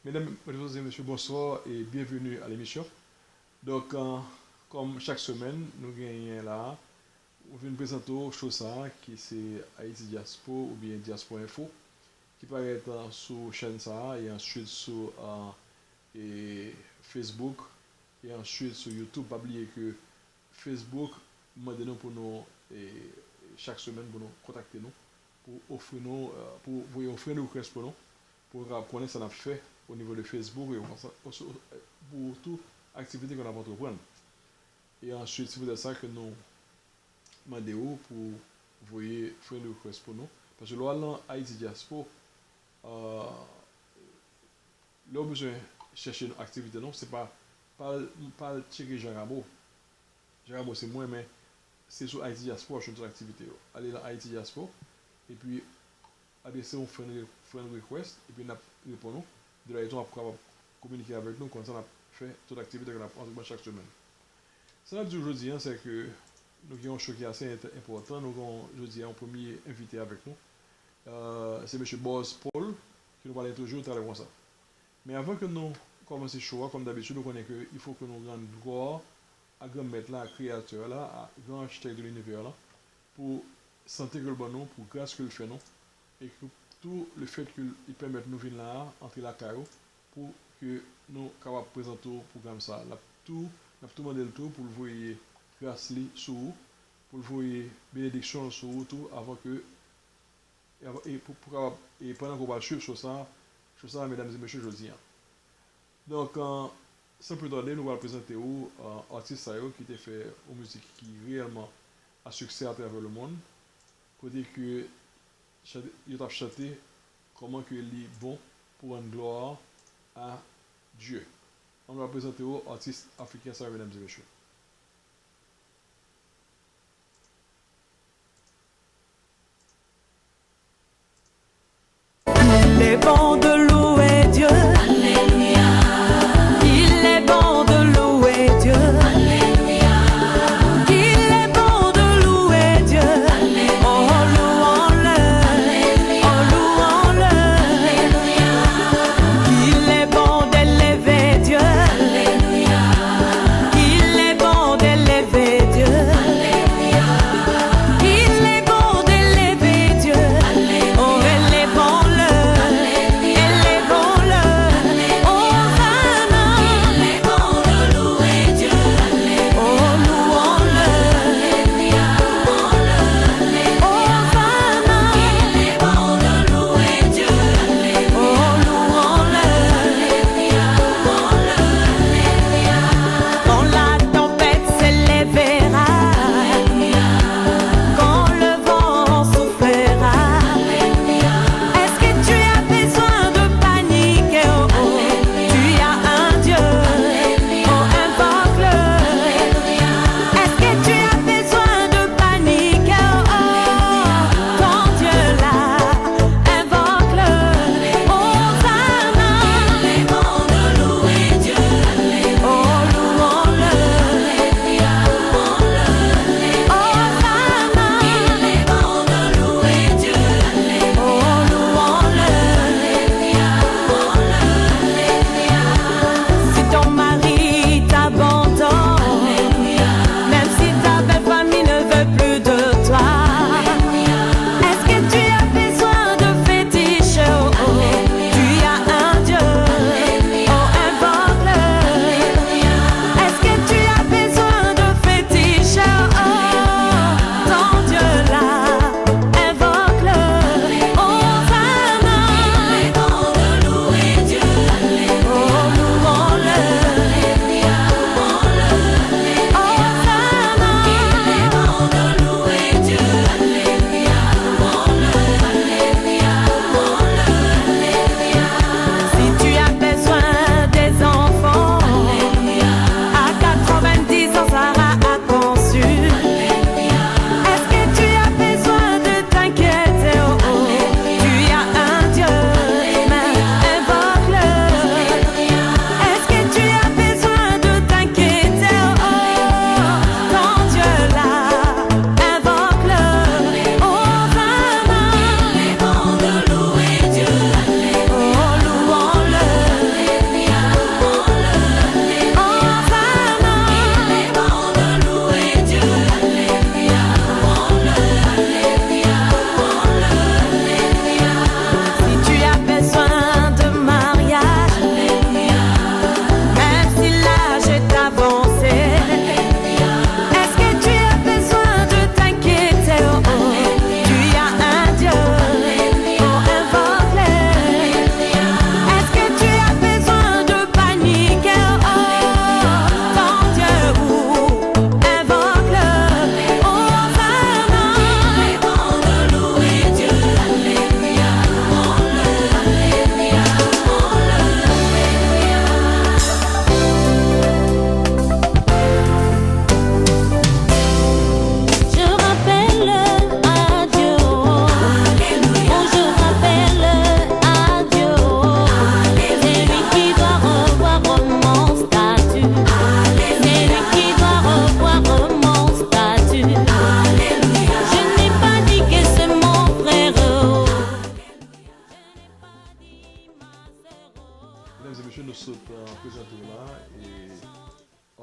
Mesdames, Mesdemoiselles et Messieurs, bonsoir et bienvenue à l'émission. Donc, comme chaque semaine, nous gagnons là, on vient de présenter chose ça, qui c'est Haïti Diaspo ou bien Diaspo Info, qui paraît être sur chaîne ça et ensuite sur et Facebook et ensuite sur YouTube. Pas oublier que Facebook, demandez-nous pour nous et chaque semaine pour nous contacter nous, pour offrir nous, pour vous offrir nos requêtes pour apprendre ce qu'on a fait au niveau de Facebook et pour toute activité qu'on a entreprendre. Et ensuite, si vous êtes ça que nous demandons pour voyez faire le request pour nous. Parce que là, dans Haïti Diaspo, là, besoin de chercher une activité, non, c'est pas checker Jean Rabo. Jean Rabo, c'est moi, mais c'est sur Haïti Diaspo, je fais une activité. Allez dans Haïti Diaspo, et puis, ABC, on fait une request, et puis nous répondons. De là, ils sont capable de communiquer avec nous, comme ça, on a fait toute l'activité qu'on a entrepris chaque semaine. Ce qu'on a dit aujourd'hui, c'est que nous avons un show qui est assez important. Nous avons aujourd'hui un premier invité avec nous. C'est M. Boz Paul, qui nous parle toujours tout à l'heure comme ça. Mais avant que nous commencions le show, comme d'habitude, nous connaissons qu'il faut que nous rendions gloire à grand maître là, à créateur là, à grand architecte de l'univers là, pour santé que le bon nous, pour grâce que le fait nous, et que tout le fait qu'il permet de nous venir là, entrer la carreau, pour que nous capables de présenter le programme ça. Tout demandé le tout pour le voir grâce sur vous, pour le voir bénédiction sur vous tout avant que et pendant qu'on va suivre sur ça, mesdames et messieurs, je dis. Donc, sans plus tarder, nous allons présenter où artiste qui a fait une musique qui réellement a succès à travers le monde. Pour dire que il a chanté comment que il est bon pour rendre gloire à Dieu. On va présenter aux artistes africains, ça, mesdames et messieurs. Il est bon de louer Dieu. Alléluia. Il est bon de louer Dieu. Alléluia. Il est bon de louer Dieu. Alléluia. Oh, louons-le. Alléluia. Oh, louons-le. Alléluia. Il est bon d'élever Dieu. Alléluia. Il est bon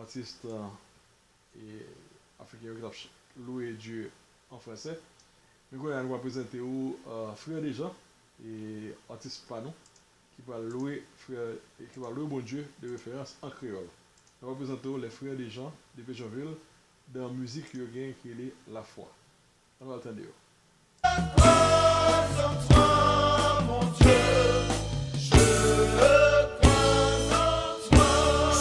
artiste et africain qui a loué Dieu en français. Mais quand on va présenter Frère des gens et artiste Pano qui va louer bon Dieu de référence en créole. On va présenter les Frères des gens de Pétionville dans la musique qui est la foi. On va attendre.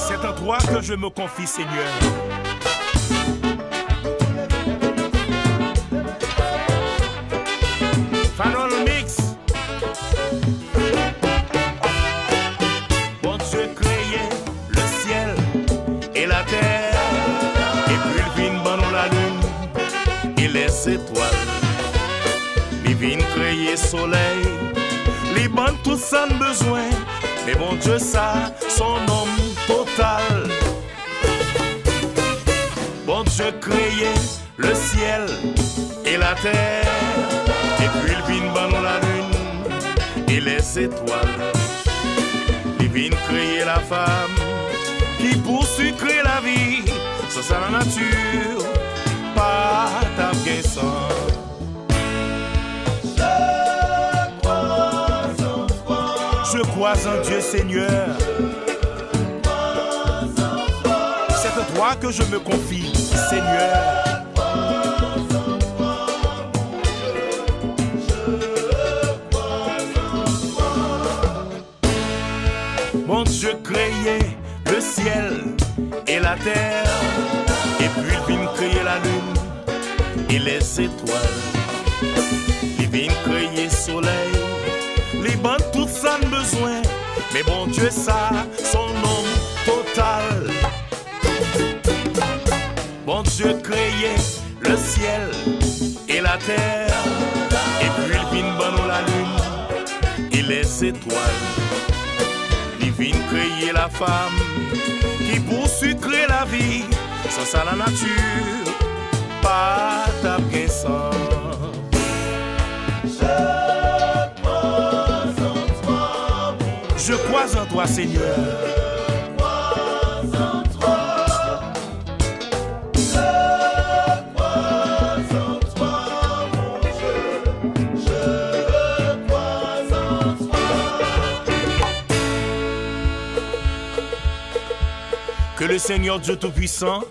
C'est en toi que je me confie, Seigneur. Fanol Mix. Bon Dieu créé le ciel et la terre, et puis il vient dans la lune et les étoiles. Il vient créer soleil, il bande tout sans besoin. Mais bon Dieu, ça, son homme total. Bon Dieu créé le ciel et la terre, et puis il vient dans la lune et les étoiles. Il vient créer la femme qui poursuit créer la vie. Ça, c'est la nature, pas ta guessant. Je crois en Dieu, Seigneur. C'est en toi que je me confie, Seigneur. Mon Dieu créé le ciel et la terre, et puis il vient créer la lune et les étoiles. Il vient créer soleil, les bandes tout sans besoin. Mais bon Dieu, ça, son nom total. Bon Dieu créé le ciel et la terre, et puis il vient dans la lune et les étoiles. Il vient créer la femme qui poursuit créer la vie. Ça, c'est la nature, pas ta guessant. Je crois en toi, Seigneur. Que le Seigneur Dieu Tout-Puissant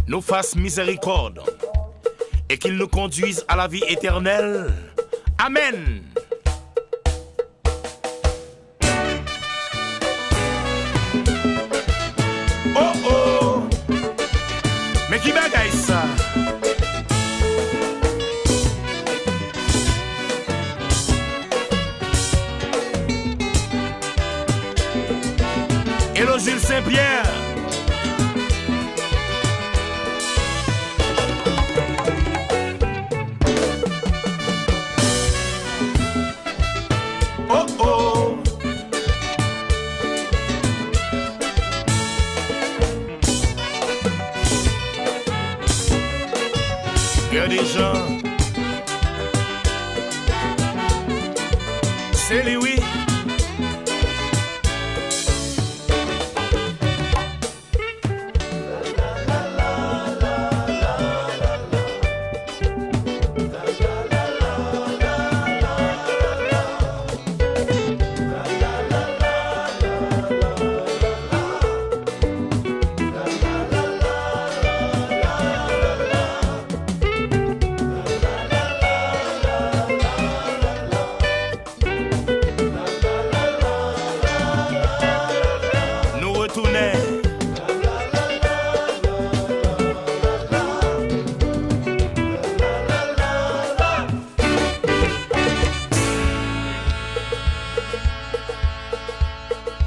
nous fasse miséricorde et qu'il nous conduise à la vie éternelle. Amen. Oh oh, mais qui bagaille ça? Hello Jules Saint-Pierre. Oh oh. Cœur des gens. C'est lui, oui.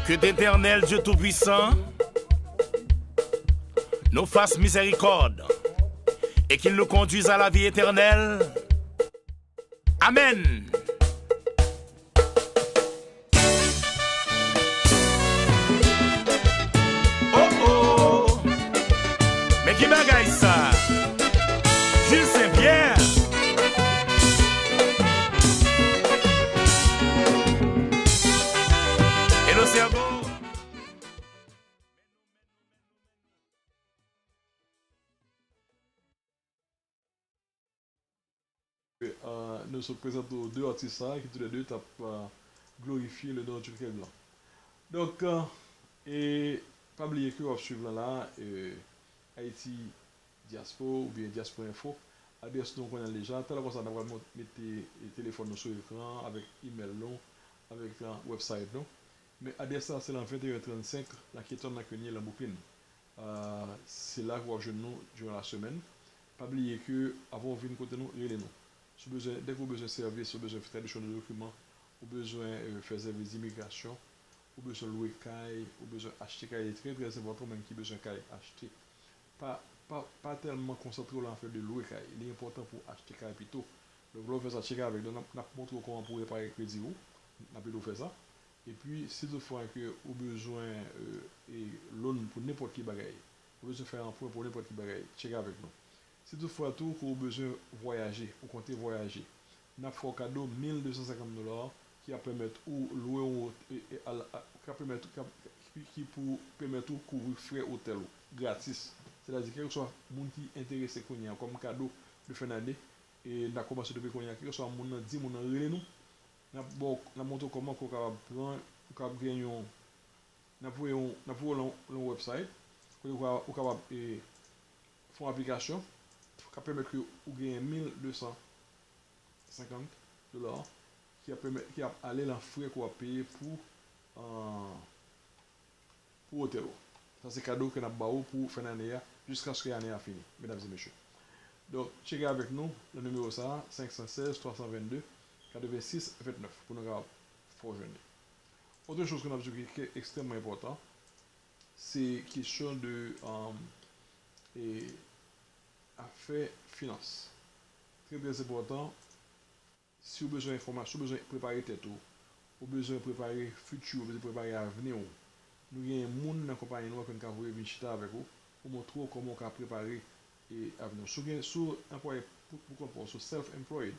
Que d'Éternel Dieu Tout-Puissant nous fasse miséricorde et qu'il nous conduise à la vie éternelle. Amen. Oh oh, mais qui bagaille ça? Jules Saint-Pierre. Et le cerveau. nous sommes présentés aux deux artistes qui tous les deux ont glorifié le nom de Turquie blanc. Donc, et pas oublier que vous suivre là, Haïti Diaspora ou bien Diaspora Info, adresse nous connaît déjà, tel que ça nous va mettre les téléphones sur l'écran avec email non, avec le website non. Mais adresse c'est la 2135, la question n'a connu la boucline. C'est là que vous rejoignez nous durant la semaine. Pas oublier que avant de venir côté nous, relez nous. Dès que vous avez besoin de services, si vous avez besoin de traduction de documents, vous avez besoin de faire service d'immigration, vous avez besoin de louer caille, vous avez besoin d'acheter caille, très très important même qui besoin de caille acheter. Pas tellement concentré dans fait de louer caille, il est important pour acheter caille plutôt. Donc là, on fait ça checker avec nous, on a montré comment pour réparer le crédit, on a plutôt fait ça. Et puis, si toutefois que vous avez besoin de loan pour n'importe qui bagaille, vous avez besoin de faire un point pour n'importe qui bagaille, checker avec nous. Si toutefois tout que vous avez besoin de voyager, vous comptez voyager, nous avons fait un cadeau $1250 qui va permettre ou louer qui pour permettre de couvrir frais hôtel gratis. C'est-à-dire que ce soit les gens qui sont intéressés comme cadeau de fin d'année et nous avons commencé depuis qu'on y a que ce soit les gens qui ont dit nous. Nous avons montré comment on peut prendre, gagner, nous avons un website, on peut faire une application qui permet que vous gagnez $1250 qui a allé dans frais qu'on va payer pour hôtel. Ça c'est cadeau que nous avons pour fin d'année jusqu'à ce que l'année a fini, mesdames et messieurs. Donc, checkez avec nous le numéro ça 516 322 86 29 pour nous rejoindre. Autre chose qu'on a vu qui est extrêmement important, c'est question de affaires finances. Très très important. Si vous avez besoin d'informations, si vous avez besoin de préparer tête, vous avez besoin de préparer le futur, vous avez besoin de préparer l'avenir, nous avons des gens dans la compagnie qui peuvent venir avec vous pour montrer comment on peut préparer l'avenir. Si vous êtes employé pour self-employed,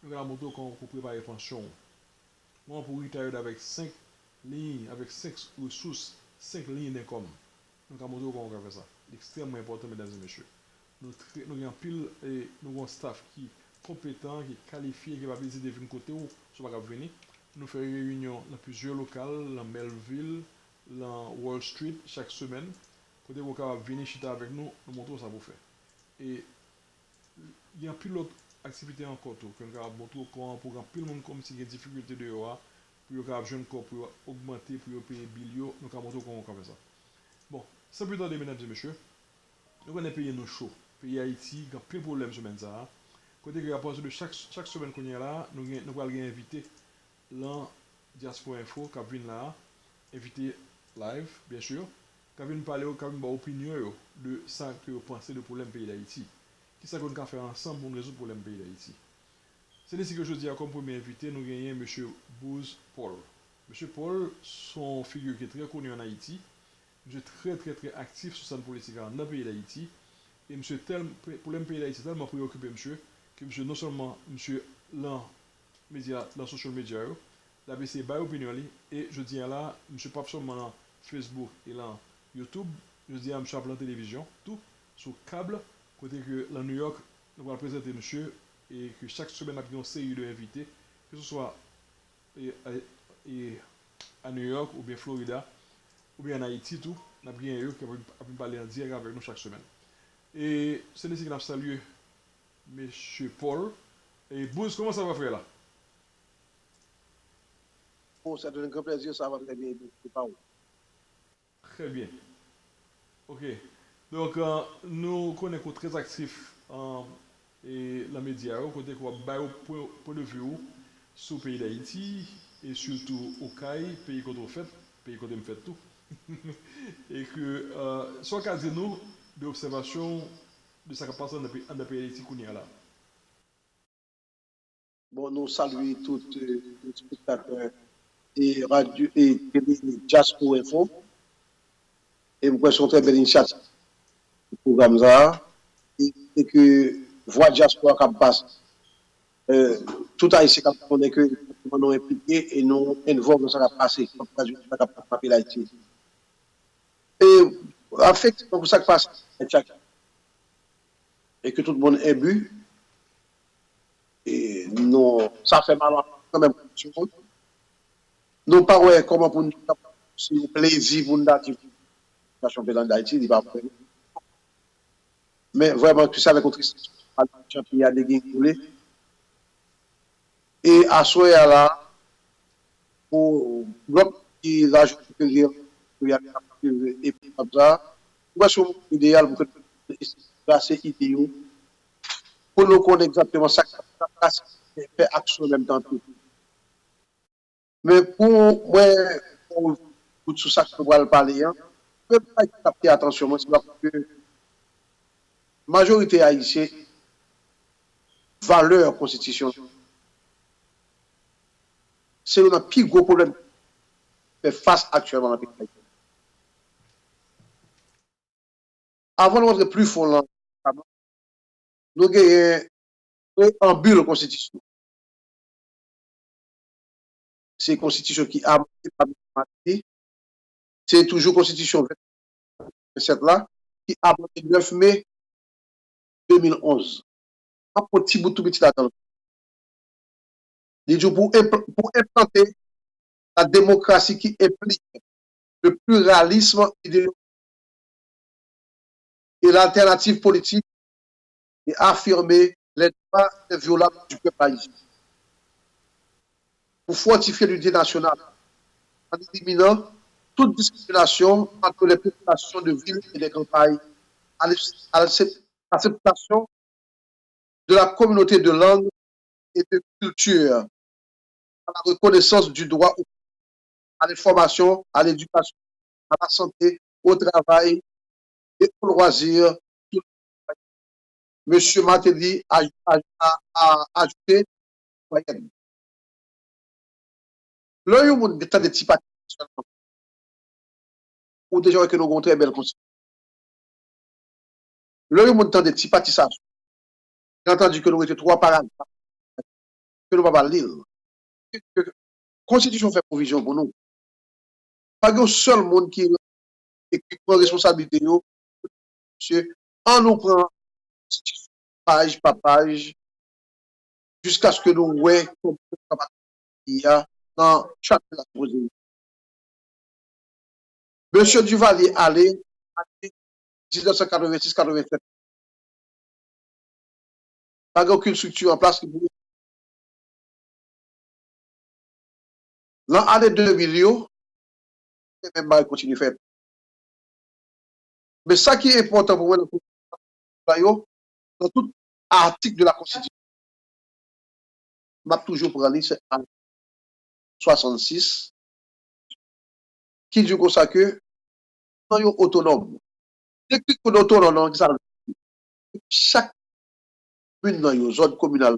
nous allons montrer comment on peut préparer la pension. Moi, pour retire avec 5 lignes, avec 5 ressources, 5 lignes d'income, nous allons montrer comment on peut faire ça. C'est extrêmement important, mesdames et messieurs. Nous avons pile et nous avons un staff qui est compétent, qui est qualifié, qui va visiter de côté où ce va venir. Nous faisons des réunions dans plusieurs locales, dans Melville, dans Wall Street, chaque semaine. Côté vous pouvez venir chiter avec nous, nous montrer ça vous fait. Et il y a plus d'autres activités encore que nous avons montré comment pour grand pile monde comme si il y a des difficultés de pour avoir jeune corps pour augmenter, pour payer bilio, nous avons montré comment on fait ça. Bon, sans plus tarder, mesdames et messieurs, nous avons payé nos shows. Pays Haïti, il y a plein de problèmes ce semaine. Côté que à partir de chaque semaine qu'on est là, nous allons inviter la Diaspora Info qui vient là, invité live, bien sûr, qui vient parler, qui vient avoir opinion de ça que vous pensez du problème pays d'Haïti. Qui ça qu'on peut faire ensemble pour résoudre le problème pays d'Haïti. C'est ainsi que je dis comme premier invité, nous gagnons M. Booz Paul. M. Paul, son figure qui est très connu en Haïti, il est très très très actif sur la politique dans le pays d'Haïti. Et monsieur, pour le pays d'Haïti, tellement préoccupé, monsieur, que monsieur, non seulement monsieur, dans les social media, la BC by opinion, et je dis là, monsieur, pas seulement dans Facebook et dans YouTube, je dis à monsieur, la télévision, tout, sur câble, côté que dans New York, nous allons présenter monsieur, et que chaque semaine, nous avons une série d'invités, que ce soit à New York, ou bien Florida, ou bien en Haïti, tout, nous avons bien eux qui vont parler en direct avec nous chaque semaine. Et c'est ainsi que nous saluons M. Paul. Et Booz, comment ça va faire là? Bon, ça donne un grand plaisir, ça va très bien. Très bien. Ok. Donc, nous connaissons très actifs et la média, côté qu'on va point de vue sur le pays d'Haïti et surtout au CAI, pays qu'on fait, pays qu'on fait tout. Et que, soit qu'à dire nous, d'observation de ce qui passe dans le pays d'Haïti qu'on y a là. Bon, nous saluons tous les spectateurs et radio et télé Diaspora Info. Et nous pensons très belle initiative du programme ça. Et que voix diaspora qui passe. Tout haïtien qui connaît que nous sommes impliqués et nous involvons dans ce qui a passé, comme ça qui a passé l'Haïti. Et effectivement, pour ça qui passe, et que tout le monde est bu, et non, ça fait mal quand même. Nous pas ouais comment pour nous c'est plaisir pour nous d'activer la championnat d'Haïti, il va faire. Mais vraiment tout ça avec notre championnat de Guinée. Et à ce là pour l'autre qui rajoute que et puis comme ça, moi c'est idéal pour que c'est idéal pour nous connaître exactement ça qui fait action en même temps. Mais pour moi, pour tout ça que nous allons parler, hein, je ne peux pas capter attention, moi, c'est parce que la majorité haïtienne, valeur constitution, c'est le plus gros problème fait face actuellement dans le pays. Avant de rentrer plus fort là, nous avons un but de constitution. C'est une constitution qui a été, c'est toujours constitution 27 là, qui a voté le 9 mai 2011. Un petit bout tout petit là-dedans. Pour implanter la démocratie qui implique le pluralisme idéologique et l'alternative politique et affirmer les droits inviolables du peuple haïtien. Pour fortifier l'unité nationale en éliminant toute discrimination entre les populations de villes et des campagnes, à l'acceptation de la communauté de langue et de culture, à la reconnaissance du droit à l'information, à l'éducation, à la santé, au travail et au loisir. Monsieur Matéli a ajouté, là, il y a des tas de petits paquets ou déjà que nous avons très belle constitution. Là, il y a des petits patissages. J'ai entendu que nous étions trois paragraphes, que nous ne pouvons pas lire. La Constitution fait provision pour nous. Pas un seul monde qui prend responsabilité, monsieur, on nous prend page par page, jusqu'à ce que nous voyons qu'il y a dans chaque posée. Monsieur Duvalier allé en 1986-87. Pas aucune structure en place qui pouvait. Dans l'année 2000, même pas continuer à faire. Mais ça qui est important pour moi dans tout article de la Constitution, m'a toujours pris c'est en 66 qui dit comme ça que nous sommes autonomes. Depuis que nous sommes autonomes, chaque commune dans une zone communale,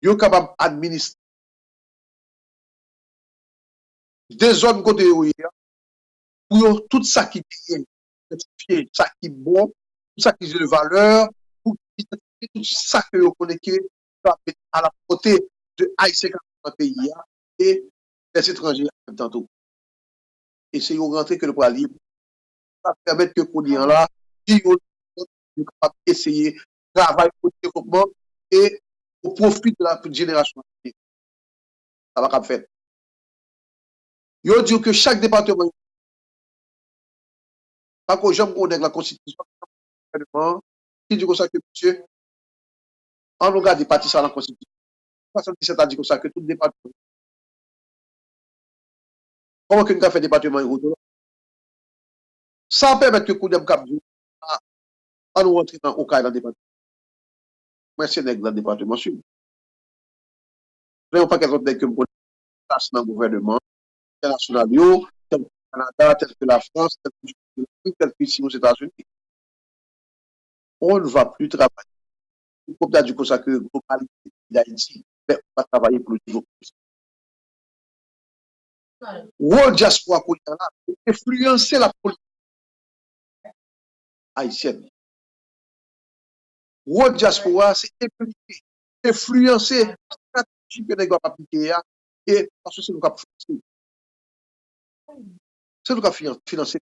nous sommes capables d'administrer des zones côté pour tout ça qui est ça qui est bon, tout ça qui est de valeur, pour tout ça que vous connaissez à la côté de Haïtien dans le pays et des étrangers en même temps. Et c'est une rentrée que le poids libre va permettre que qu'on y en là, qui est capable d'essayer travailler pour le développement et au profit de la génération. Ça va faire. Yo dit que chaque département, pas que j'aime connaître la constitution, qui dit que ça que monsieur, on regarde des partis dans la constitution. 77 a dit que ça que tout département. Comment que nous avons fait département sans permettre que Koudem Kabdou on nous rentre dans le département. Moi, c'est dans le département sud. Je ne sais pas quels autres que nous place dans le gouvernement international, tel que le Canada, tel que la France, tel que ici aux États-Unis. On ne va plus travailler. Comme tu as dit que ça que globalité d'Haïti, mais on va travailler pour le développement. World Diaspora pour influencer la politique haïtienne. World Diaspora, c'est impliquer, influencer la stratégie que nous avons appliquée et parce que c'est nous qui avons financé. C'est nous qui avons financé.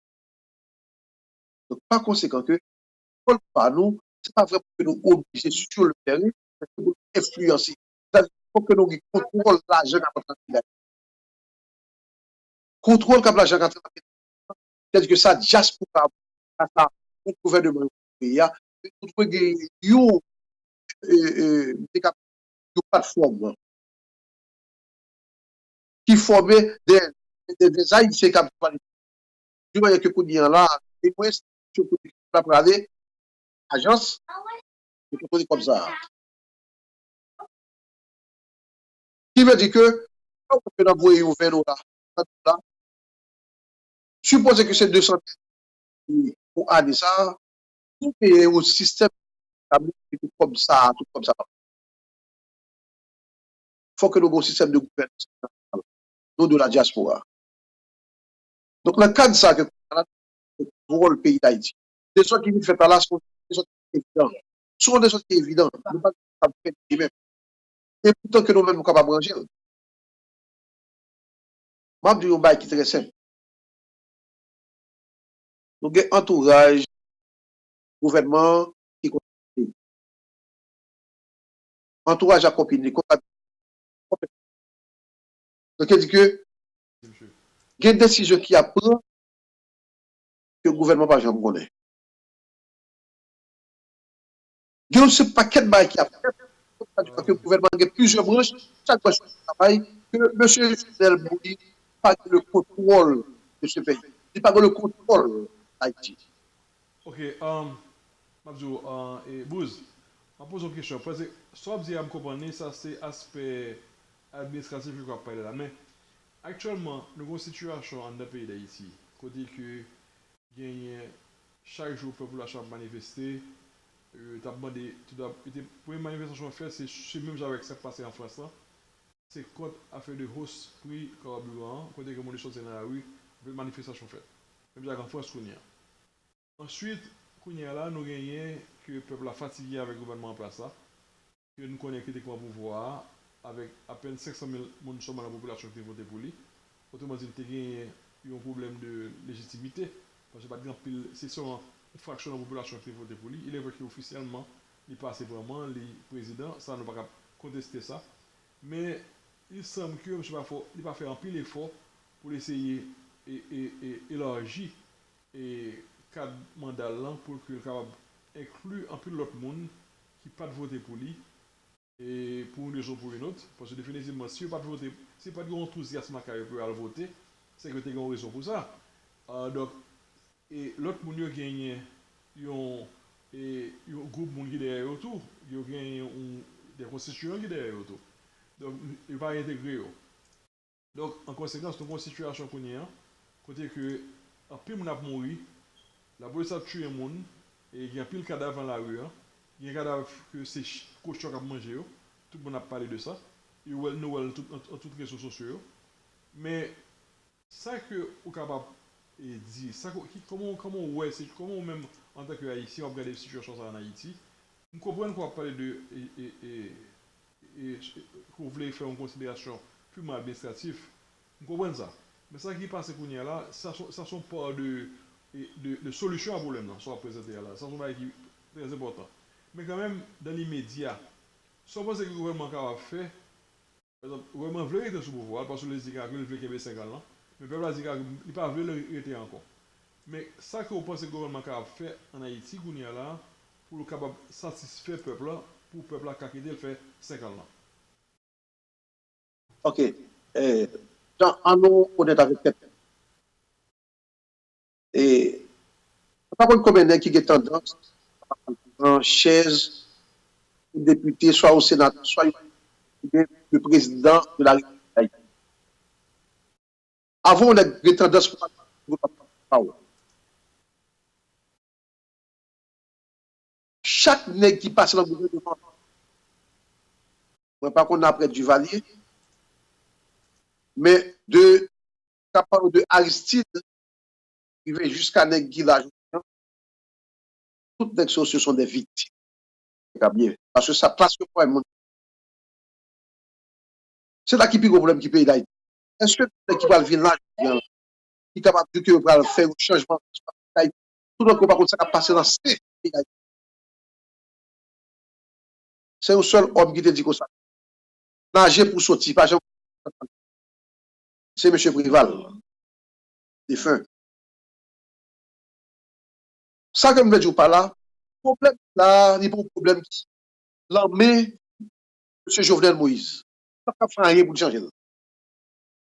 Donc, par conséquent, que pas nous, ce n'est pas vraiment que nous obligés sur le terrain, mais que nous influencer. faut que nous contrôlions l'argent qui est dans contrôle comme l'argent qui est dans c'est-à-dire que ça, diaspora, ça, le gouvernement pays, nous devons gagner une plateforme qui forme des Haïtiens qui parlent. Je vois que nous là, et moi, je peux parler, agence, je peux comme ça. Qui veut dire que, quand on peut envoyer au vélo là, supposez que c'est 200 pour année ça, tout est au système tout comme ça, tout comme ça. Il faut que nous ayons un système de gouvernance, nous de la diaspora. Donc, dans le cadre de ça, que pour le pays d'Haïti, des choses qui nous font là sont des choses évidentes. Sont des choses qui sont évidentes. Nous ne pouvons pas faire même. Et pourtant que nous-mêmes, nous sommes capables de ranger. Moi, je dis un bail qui est très simple. Nous avons un entourage, gouvernement qui continue. Entourage à copine. Donc, il dit que il y a une décision qui apprend que le gouvernement n'a pas jamais connaît. Il y a un paquet de bails qui apprend que le gouvernement a plusieurs branches, chaque branche de travail, que M. Fidel Bouli n'a pas le contrôle de ce pays. Il n'a pas le contrôle d'Haïti. Ok, Mabdou, et Bouz, je pose une question. Parce que, soit vous avez compris, ça c'est aspect administratif que je vais parler là. Mais actuellement, nous avons une situation dans le pays d'Haïti. Côté que chaque jour, le peuple a manifesté. Tu as demandé, pour une manifestation faite, c'est même avec ce qui s'est passé en France. C'est contre affaire de hausse prix carburant, côté que les choses sont dans la rue, une manifestation faite. Même en France, ensuite, là, nous gagnons que le peuple a fatigué avec le gouvernement en place, que nous connaissons critiquement le pouvoir, avec à peine 500 000 personnes dans la population qui ont voté pour lui. Autrement dit, il y a un problème de légitimité, parce que par exemple, c'est seulement une fraction de la population qui a voté pour lui. Il est vrai qu'officiellement, il passe vraiment les présidents, ça ne peut pas contester ça. Mais il semble que M. Bafo n'a pas fait un pile effort pour essayer d'élargir et cadre mandat pour qu'il soit capable d'inclure un peu l'autre monde qui n'a pas voté pour lui et pour une raison ou pour une autre. Parce que définitivement, si vous n'avez pas voté, si vous n'avez pas d'enthousiasme à le voter, c'est que vous avez une raison pour ça. Donc, et l'autre monde qui a gagné, un groupe qui est derrière autour, il a gagné des constituants qui sont derrière autour. Donc, il va intégrer. Donc, en conséquence, nous avons une situation qu'on a, côté que, en plus, on a mouru, la police a tué un monde, et il y a un pile cadavre dans la rue. Il y a un cadavre que c'est cochon qui a mangé. Tout le monde a parlé de ça. Il y a Noël en toutes les réseaux sociaux. Mais, ça que vous êtes capable de dire, comment même, en tant qu'Haïtien, on regarde les situations en Haïti, nous comprenons qu'on va parler de. Et qu'on voulait faire une considération purement administrative, nous comprenons ça. Mais ça qui passe là, ça sont pas de solution à problème, ça va présenter là. Ça sont qui très important. Mais quand même, dans l'immédiat, si on pense que le gouvernement a fait, par exemple, le gouvernement veut être sous pouvoir, parce que les Zika veulent qu'il y ait 5 ans, mais le peuple Zika il pas veut rester encore. Mais ça que vous pensez que le gouvernement a fait en Haïti, là, pour le capable satisfaire le peuple, pour le peuple qui a fait 5 ans. Ok. En nous, honnête avec quelqu'un. Et, par contre, combien de qui a tendance en chaise, député, soit au Sénat, soit le président de la République. Avant, on a des tendances pour chaque nègre qui passe dans le gouvernement, on ne pas qu'on a après du Valier, mais de Aristide, qui va jusqu'à nègre Guillage, toutes les sociaux sont des victimes. Parce que ça passe que pour un monde. C'est là qui est le problème qui paye d'Haïti. Est-ce que l'équipe va venir là, qui est capable de faire un changement d'Haïti? Tout le monde, par contre, ça va passer dans ce pays d'Haïti. C'est un seul homme qui te dit que ça. nager pour sortir. C'est M. Prival, défunt. Ça que je veux dire par là, le problème là, il n'y a pas de problème qui l'armée, M. Jovenel Moïse. Ça ne fait rien pour changer.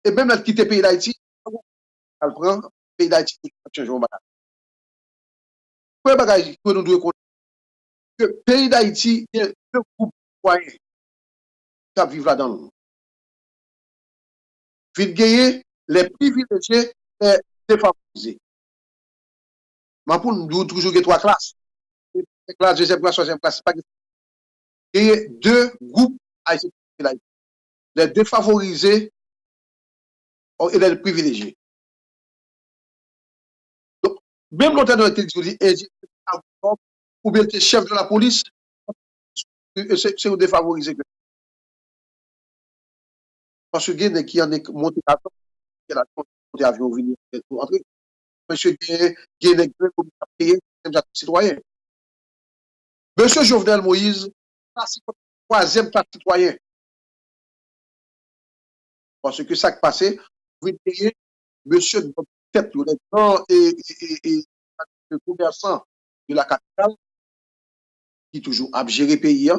Et même là, quitter le pays d'Haïti, elle prend le pays d'Haïti pour changer le bagage. Premier bagage que nous devons connaître, que le pays d'Haïti, il y a deux groupes de citoyens qui vivent là-dedans. Vite gagner les privilégiés et défavorisés. Mais pour nous toujours trois classes. Classe, deuxième classe, troisième classe. Il y a deux groupes haïtiens. Les défavorisés et les privilégiés. Donc, même l'auteur de dit, ou bien le chef de la police, c'est aux défavorisés. Parce que il y a qui en est monté à temps, qui a monté avion venir pour entrer. Monsieur Guéné, qui est citoyen. Monsieur Jovenel Moïse, c'est le troisième classe citoyen. Parce que ça qui passé, vous voyez, monsieur de votre tête, les gens et le commerçant de la capitale, qui toujours a géré le pays,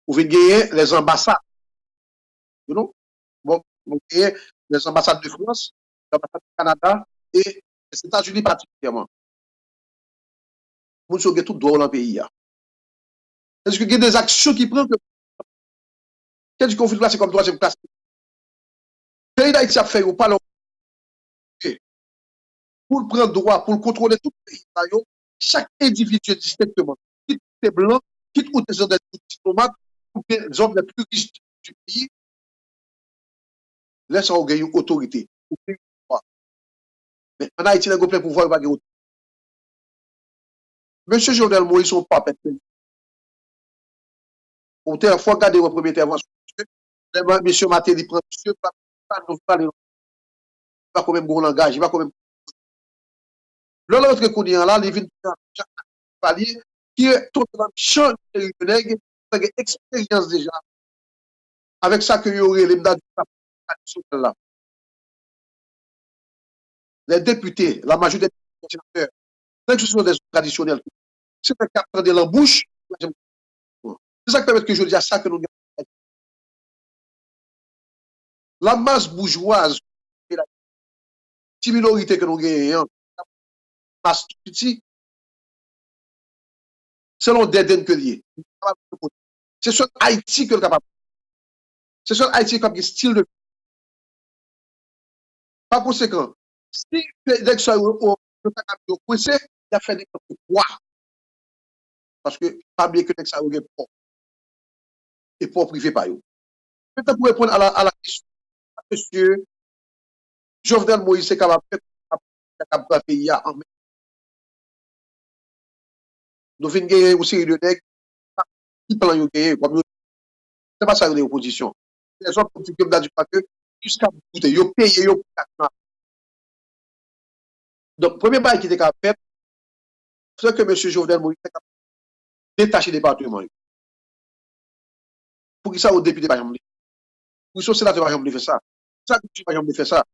vous voyez les ambassades. Bon, vous voyez les ambassades de France, l'ambassade du Canada et les États-Unis particulièrement. Vous savez tout droit dans le pays. Est-ce qu'il y a des actions qui prennent que quel du conflit c'est comme troisième classe? Le pays d'Haïti a fait ou pas pour le prendre droit, pour le contrôler tout le pays, chaque individu distinctement, quitte les blancs, quitte ou des diplomates, ou des hommes les plus riches du pays, laisse en gagner une autorité. Mais en Haïti, il y a plein pouvoir, il va gagner. Monsieur Jovenel Moïse, son pape, on t'a fois regardé votre première intervention. Monsieur Maté, il prend monsieur, pas quand même bon langage, il va quand même. L'autre qu'on dit là, il vient de qui est totalement changé de nègre, avec expérience déjà. Avec ça que il y aurait les là. Les députés, la majorité des sénateurs, ce sont des traditionnels. C'est un cap de l'embouche. C'est ça qui permet que je dis à ça que nous gagnons. La masse bourgeoise, la petite minorité que nous gagnons, la masse petite, selon Deden que lié. C'est sur Haïti que le capable. C'est sur Haïti comme style de vie. Par conséquent, si l'élection est coincé, il a fait des quoi? Parce que pas bien que l'élection est pas. Et pour privé par eux. Peut-être pour répondre à la question, monsieur Jovenel Moïse est capable de faire le pays en main. Nous venons gagner une série de nègres qui plan de gagner comme c'est pas ça l'opposition. Les autres politiques qui ont dit que jusqu'à bout, ils ont payé, ils ont payé. Donc, premier bail qui était capable de faire, c'est que M. Jovenel Moïse est capable de détacher le département. Pour qui ça, au député, par exemple, pour que le sénateur, par exemple, fait ça. Ça, par exemple, fait ça.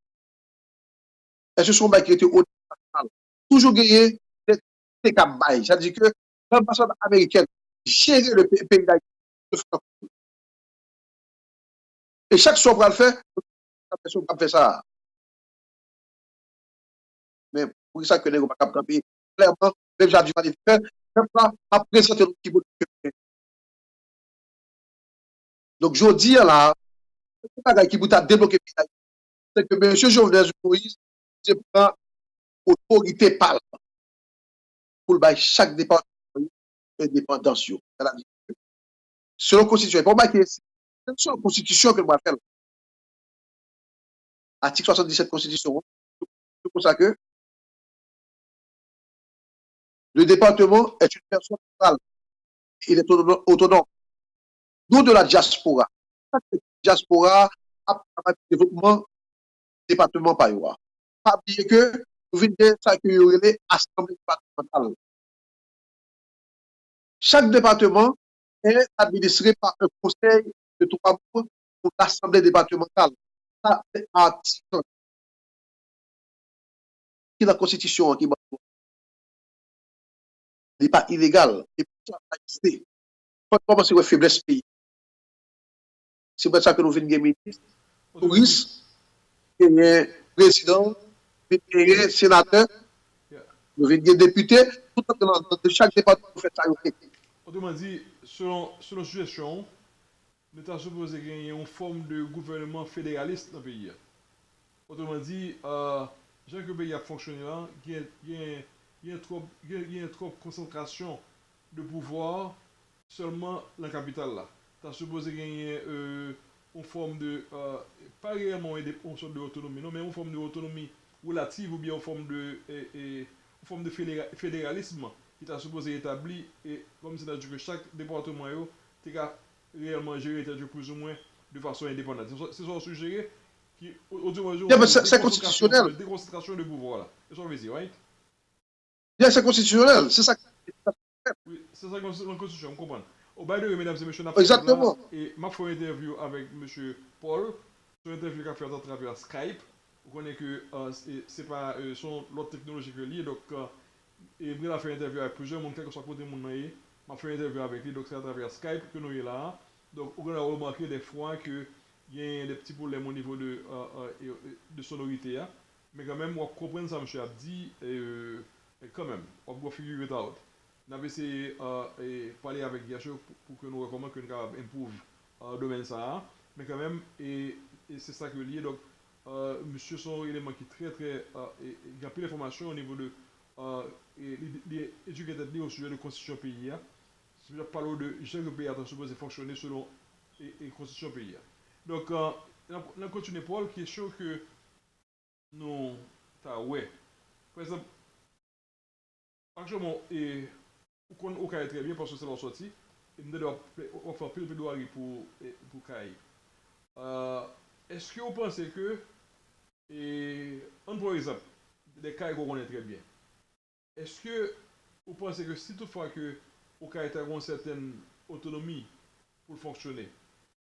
Et ce sont des bails qui étaient au national. Toujours gagné des cap bail. C'est-à-dire que l'ambassade américaine gérer le pays d'Haïti. Et chaque fois qu'on le fait, la personne qui fait ça. Mais pour ça que les gens ne peuvent pas camper, clairement, même j'ai dit de faire, même pas à présenter le petit bout de. Donc, je dis là, c'est pas qui vous a débloqué le pays. C'est que M. Jovenel Moïse, c'est pas autorité parle pour chaque département indépendance. Selon la Constitution, pour moi, c'est la Constitution que moi faire. Article 77 Constitution, c'est pour ça que le département est une personne totale. Il est autonome. Nous de la diaspora. La diaspora a un développement département par ailleurs. Pas oublier que nous venons de ça que vous avez l'Assemblée départementale. Chaque département est administré par un conseil de 3 membres pour l'Assemblée départementale. Ça, c'est article qui est la Constitution qui n'est pas illégal. Et pour ça, ça existe. Comment c'est une faiblesse pays? C'est pour ça que nous venons de ministre, touriste, président, sénateur, nous venons de député, tout de chaque département nous fait ça. Autrement dit, selon suggestion, l'État supposé gagner une forme de gouvernement fédéraliste dans le pays. Autrement dit, j'ai que le pays a fonctionné là, il y a trop de concentration de pouvoir seulement dans la capitale là. Tu supposé gagner une forme de, pas réellement une sorte d'autonomie, non, mais une forme d'autonomie relative ou bien une forme de fédéralisme qui t'a supposé établir et comme c'est-à-dire que chaque département est réellement géré plus ou moins de façon indépendante. C'est un sujet qui, c'est constitutionnel. Déconcentration de pouvoir là. C'est ça que je veux dire, right? C'est constitutionnel, c'est ça. Oui, c'est ça la constitution, on comprend. Au bas de mesdames et messieurs, exactement. Et m'a fait une interview avec M. Paul, une interview qu'il a fait à travers Skype. Vous connaissez que c'est pas l'autre technologie que lié, donc et il a fait une interview avec plusieurs monde, quel que soit côté monde m'a fait une interview avec lui, donc c'est à travers Skype que nous sommes là. Donc on a remarqué des fois que il y a des petits problèmes au niveau de sonorité, hein. Mais quand même, on comprend ça, M. Abdi, et quand même, on va figurer it out. On a essayé de parler avec Gachou pour que nous recommandions que nous improve le domaine ça, mais quand même, et c'est ça que lié. Donc, monsieur son élément qui est très, il y a plus d'informations au niveau de l'éducateur au sujet de la constitution pays. Je parle de chaque pays a supposé fonctionner selon la constitution pays. Donc, on continue Paul, qui est chaud que nous, ouais. Par exemple, actuellement, on Kaye très bien parce que c'est leur sortie. Et nous devons faire plus de plaidoirie pour Kaye. Est-ce que vous pensez que, par exemple, des cas qu'on connaît très bien, est-ce que vous pensez que si toutefois que Okaï a une certaine autonomie pour fonctionner,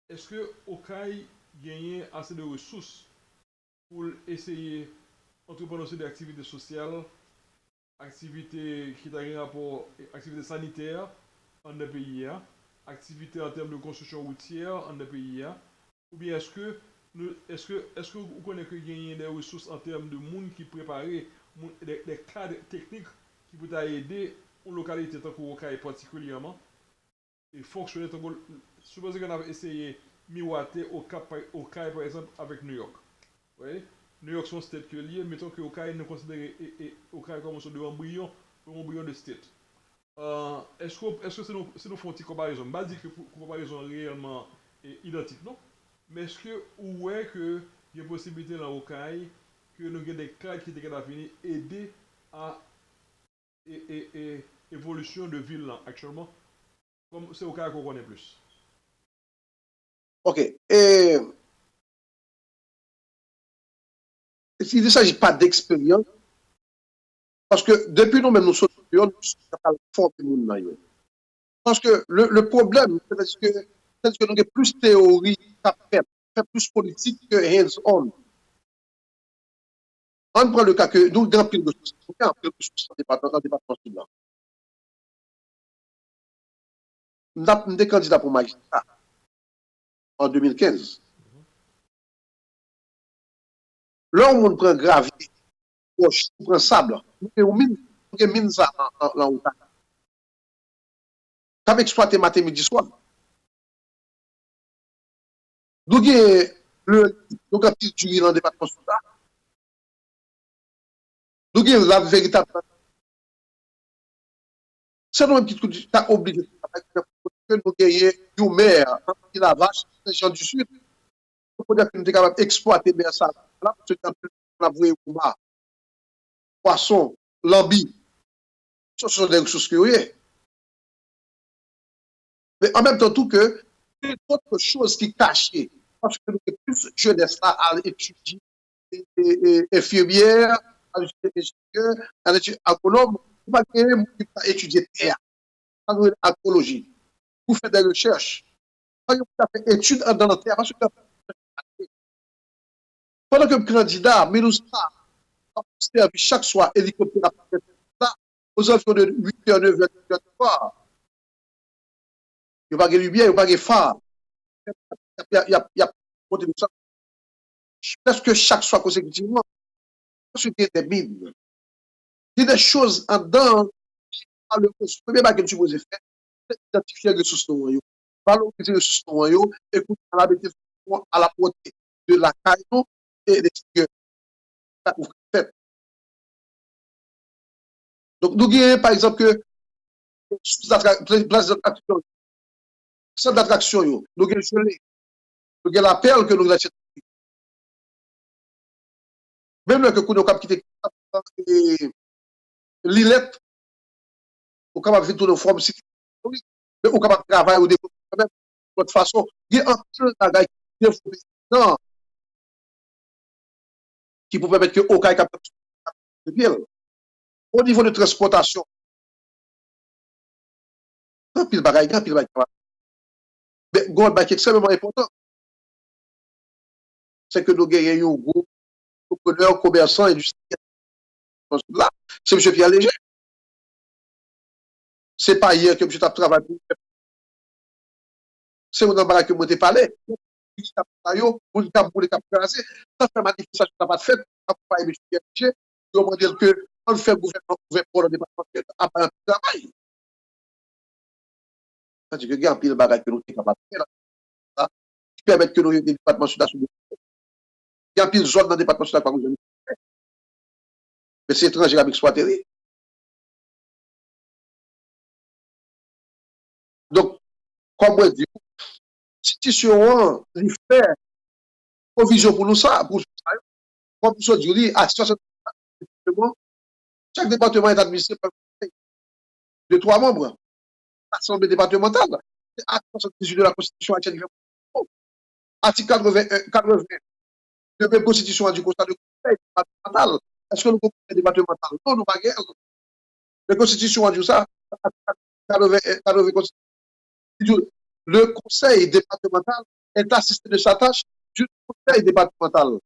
est-ce que Okaï gagne assez de ressources pour essayer d'entreprendre aussi des activités sociales, activités qui ont un rapport, activités sanitaires en un pays, activités en termes de construction routière en un pays, ou bien est-ce que vous connaissez qu'il y a des ressources en termes de monde qui prépare des cadres techniques qui peuvent aider une localité tant qu'au particulièrement et fonctionner tant que supposez qu'on a essayé de miroiter au cas par exemple avec New York. Oui? New York sont state que lié, mettons que Okaï nous considère Okaï comme un sorte embryon de state. Est-ce que c'est nous font une comparaison? Je ne vais pas dire que une comparaison réellement identique, non? Mais est-ce que vous voyez qu'il y a une possibilité dans Okaï que nous avons des cadres qui étaient capables de aider à l'évolution de ville là, actuellement? Comme c'est Okaï qu'on connaît plus. Ok. Il ne s'agit pas d'expérience, parce que depuis nous-mêmes, nous sommes à la forme du monde. Parce que le problème, c'est que nous avons plus de théorie qu'à faire plus politique que hands-on. On prend le cas que nous avons pile de choses. Nous avons pile de choses dans le département sud. Nous avons des candidats pour magistrat en 2015. Là, on prend gravier, on prend sable, on mine ça en haut. Tu as exploité matin, midi, soir. Nous avons le petit jury dans le département sud. Nous avons la véritable. C'est nous qui sommes obligés de nous gagner du maire, qui la vache, les gens du sud. Pour dire que nous sommes capables d'exploiter bien ça. Là, parce que nous avons vu poisson, lambi. Ce sont des ressources que mais en même temps, tout que c'est autre chose qui est cachée. Parce que nous avons plus de jeunesse à étudier, infirmière, à étudier, à étudier agronome, pour pas étudier terre, agologie. pour faire des recherches. Quand vous avez fait études dans le terrain, pendant que le candidat, mais nous sommes chaque soir hélicoptère aux environs de 8h, 9h, 10h du soir. Il n'y a pas de lumière, il n'y a pas de phare. Il y a presque chaque soir consécutivement. Ensuite, il y a des mines. Il y a des choses en dedans. Le premier bagage que tu poses faire, c'est identifier les ressources noires. Valoriser les ressources noires, écouter la bêtise à la portée de la caille et des figures. Donc, nous avons par exemple que centre d'attraction, nous avons gelé, nous avons l'appel que nous avons acheté. Même le que nous avons quitté l'îlette, nous avons fait toute une forme de mais nous avons travaillé au développement de toute façon. Il y a un peu de qui peut permettre que aucun capteur de bien. Au niveau de transportation, un pile bagaille, un pile bagaille. Mais gold qui est extrêmement important, c'est que nous gagnons un groupe entrepreneurs, commerçants, industriels. Là, c'est M. Pierre Léger. Ce n'est pas hier que M. a travaillé pour. C'est un embarras que moi t'ai parlé. Ça fait manifestation, ça va être fait. Après, M. Pierre Léger, il va dire que on fait gouvernement pour le département après un travail. C'est-à-dire que il y a un pile bagage que nous sommes capables de faire. Qui permet que nous ayons des départements sud. Il y a un pile zone dans le département sud. Mais c'est étranger avec exploité. Donc, comme je dis, institution, il fait provision pour nous ça, pour ça. Comme je dis, à situation chaque département est administré par de 3 membres. L'Assemblée départementale, c'est article 78 de la Constitution haïtienne. Article 80 de la Constitution du constat de conseil départemental. Est-ce que nous comprenons le départemental? Non, nous pas guère. La Constitution a dit ça. Le conseil départemental est assisté de sa tâche du conseil départemental.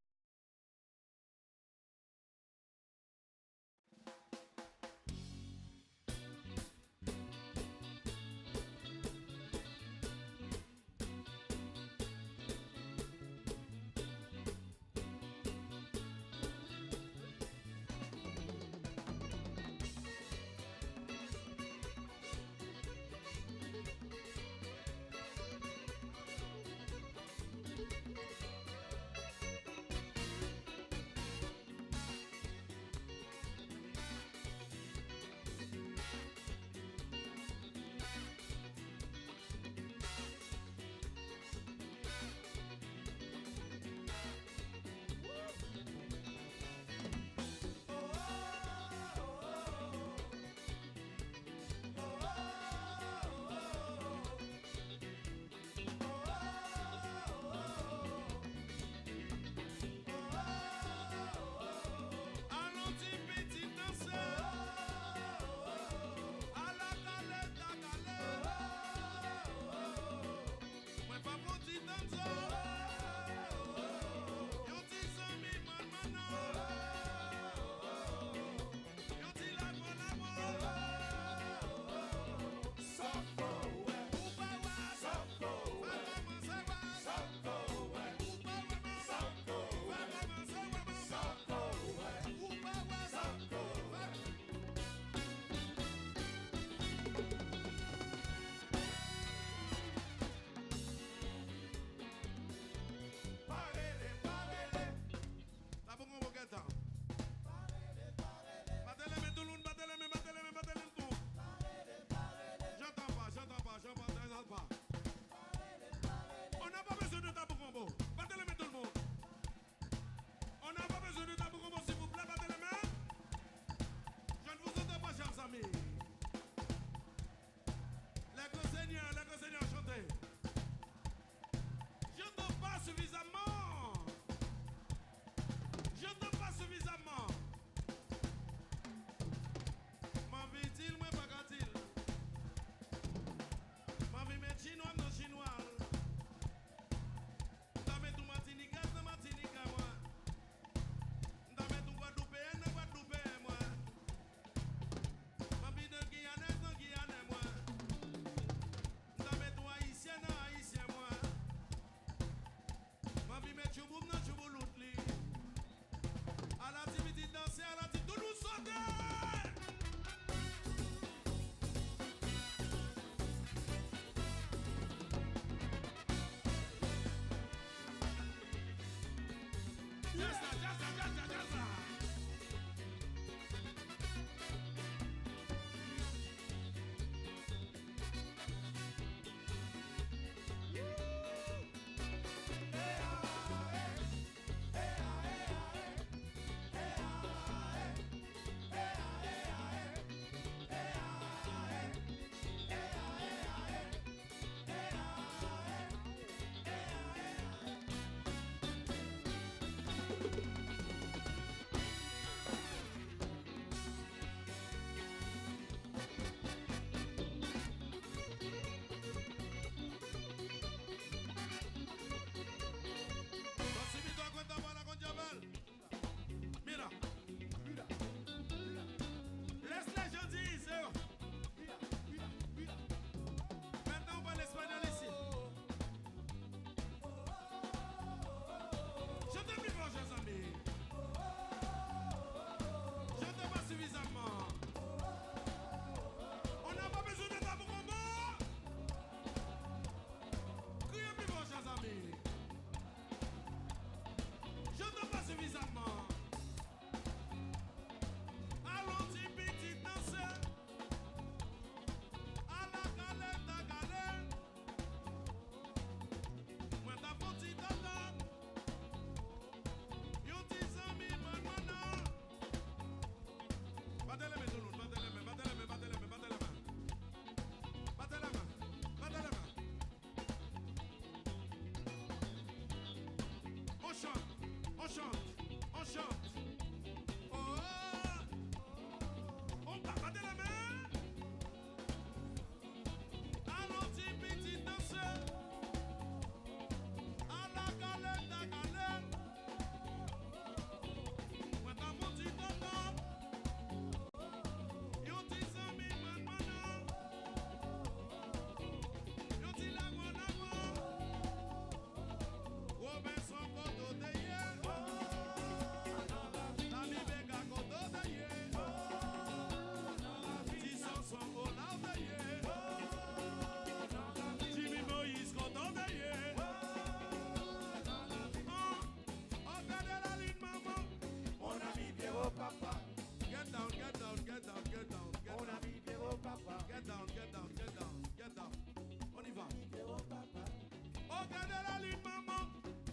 Regardez la ligne, maman.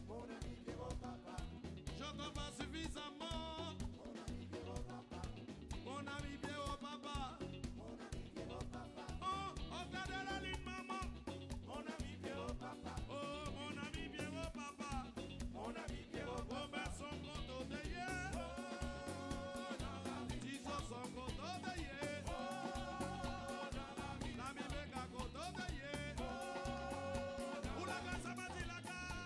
Mon ami Pierrot, papa. J'entends pas suffisamment. Mon ami Pierrot, papa. Mon ami Pierrot, papa. Mon ami Pierrot, papa. Oh, regardez la ligne, maman. Mon ami Pierrot, papa. Oh, mon ami Pierrot, papa. Mon ami Pierrot, papa. Robert son conto de hier. Oh, dans la vie. Tiso son conto de hier. Oh, dans la vie. La mi mega conto de hier. Oh, ou la casa bati la casa.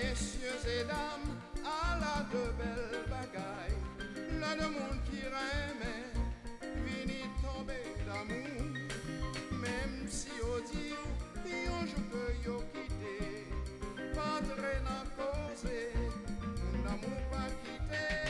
messieurs et dames, à la de belles bagailles, là de monde qui remet, vini tomber d'amour, même si au dit, yon je peux yo quitter, pas très n'a causé, mon amour pas quitter.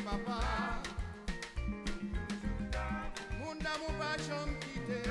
papa. Mon d'amour pas jamais quitté.